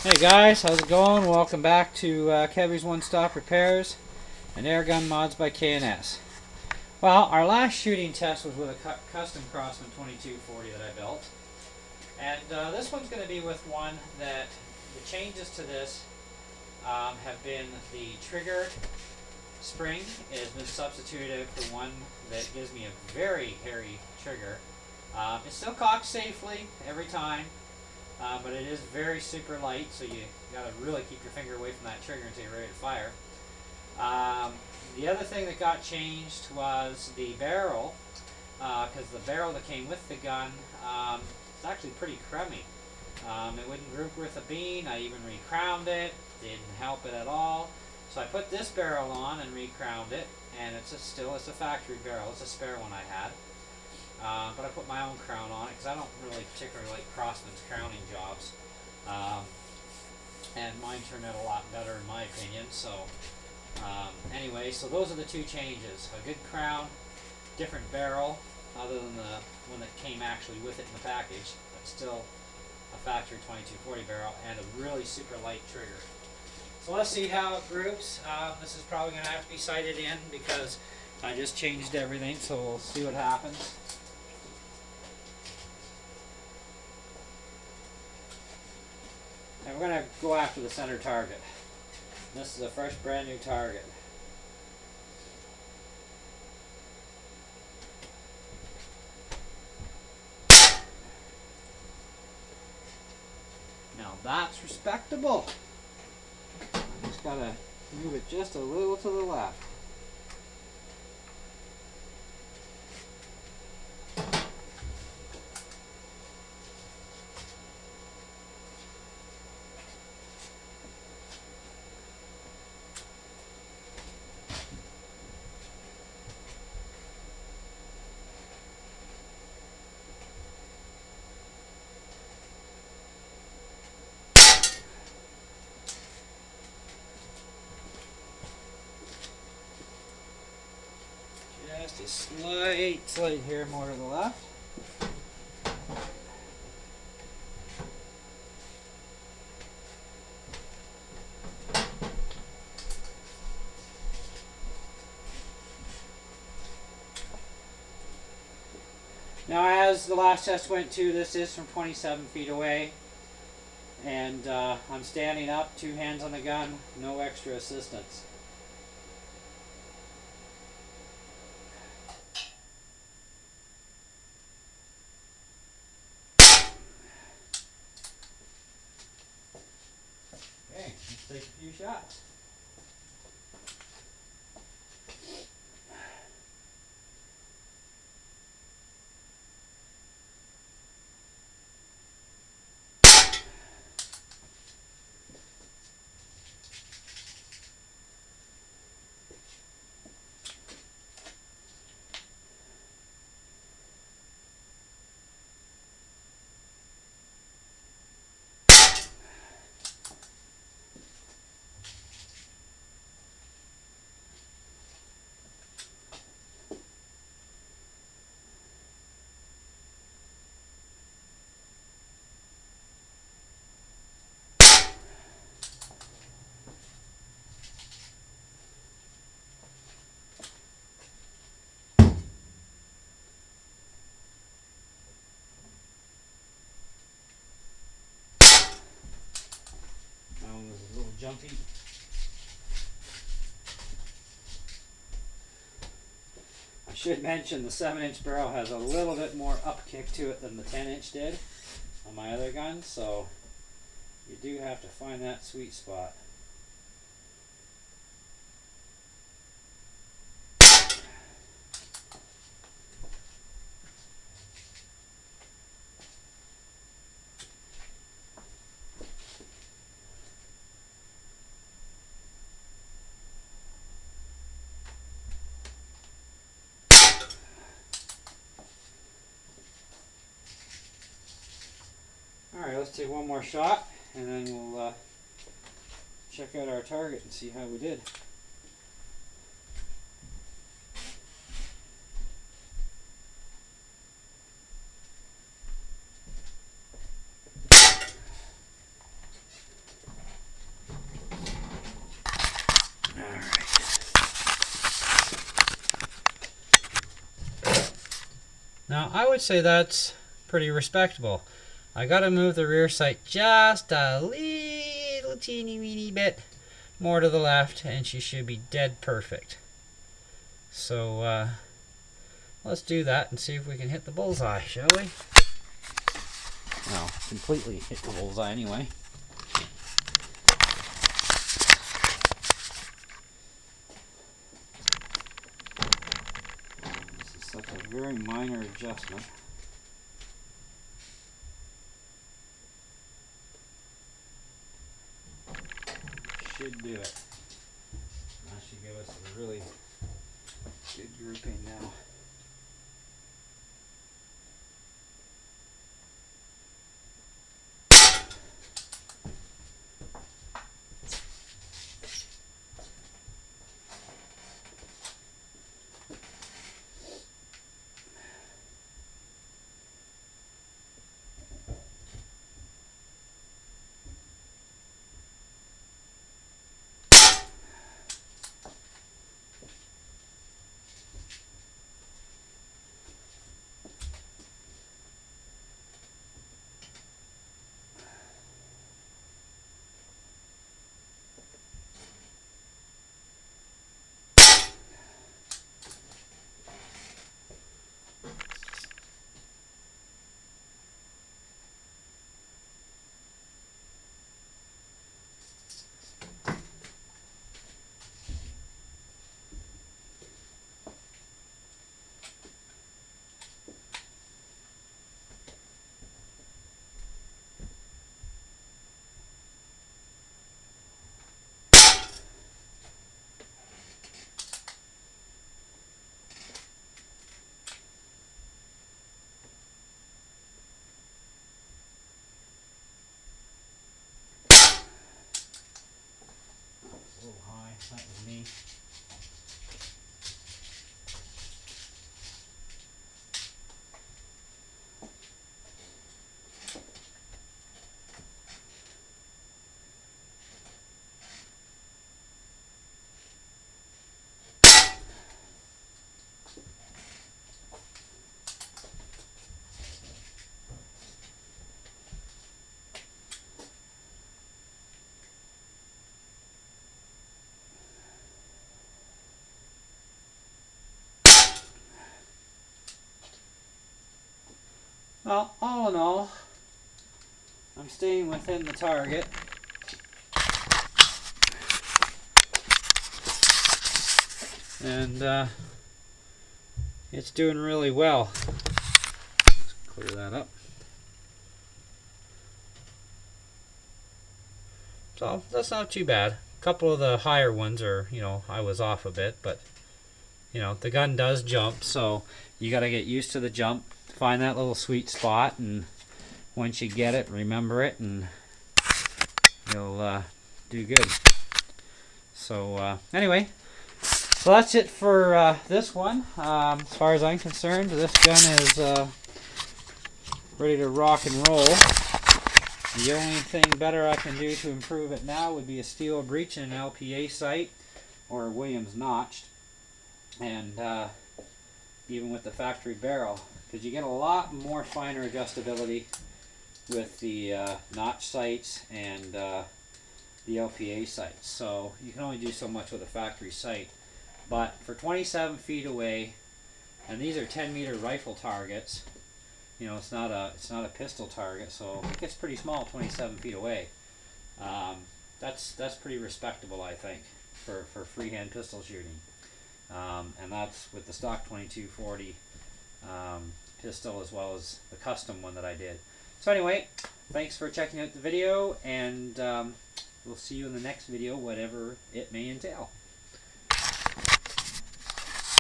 Hey guys, how's it going? Welcome back to Kevy's One Stop Repairs and Airgun Mods by K&S. Well, our last shooting test was with a custom Crossman 2240 that I built. And this one's going to be with one that the changes to this have been the trigger spring has been substituted for one that gives me a very hairy trigger. It still cocks safely every time. But it is very super light, so you gotta really keep your finger away from that trigger until you're ready to fire. The other thing that got changed was the barrel, because the barrel that came with the gun is actually pretty crummy. It wouldn't group with a bean. I even recrowned it, didn't help it at all. So I put this barrel on and recrowned it, and it's a factory barrel. It's a spare one I had. But I put my own crown on it because I don't really particularly like Crossman's crowning jobs. And mine turned out a lot better in my opinion. So anyway, so those are the two changes. A good crown, different barrel, other than the one that came actually with it in the package, but still a factory 2240 barrel, and a really super light trigger. So let's see how it groups. This is probably going to have to be sighted in because I just changed everything, so we'll see what happens. And we're going to go after the center target. This is a fresh brand new target. Now that's respectable. I just got to move it just a little to the left. Just a slight here more to the left. Now, as the last test went to, this is from 27 feet away, and I'm standing up, 2 hands on the gun, no extra assistance. Okay, let's take a few shots. Jumpy. I should mention the 7-inch barrel has a little bit more upkick to it than the 10-inch did on my other gun, so you do have to find that sweet spot. Alright, let's take one more shot and then we'll check out our target and see how we did. I would say that's pretty respectable. I gotta move the rear sight just a little teeny weeny bit more to the left, and she should be dead perfect. So let's do that and see if we can hit the bullseye, shall we? Well, completely hit the bullseye anyway. This is such a very minor adjustment. Should do it. That should give us a really good grouping now. That was me. Well, all in all, I'm staying within the target. And it's doing really well. Let's clear that up. So that's not too bad. A couple of the higher ones are, I was off a bit, but the gun does jump, so you got to get used to the jump. Find that little sweet spot, and once you get it, remember it, and you'll do good. So anyway, so that's it for this one. As far as I'm concerned, this gun is ready to rock and roll. The only thing better I can do to improve it now would be a steel breech and an LPA sight, or Williams notched, and even with the factory barrel, because you get a lot more finer adjustability with the notch sights and the LPA sights. So you can only do so much with a factory sight. But for 27 feet away, and these are 10-meter rifle targets, it's not a pistol target, so it gets pretty small 27 feet away. That's pretty respectable, I think, for freehand pistol shooting. And that's with the stock 2240 pistol, as well as the custom one that I did. So anyway, thanks for checking out the video, and we'll see you in the next video, whatever it may entail.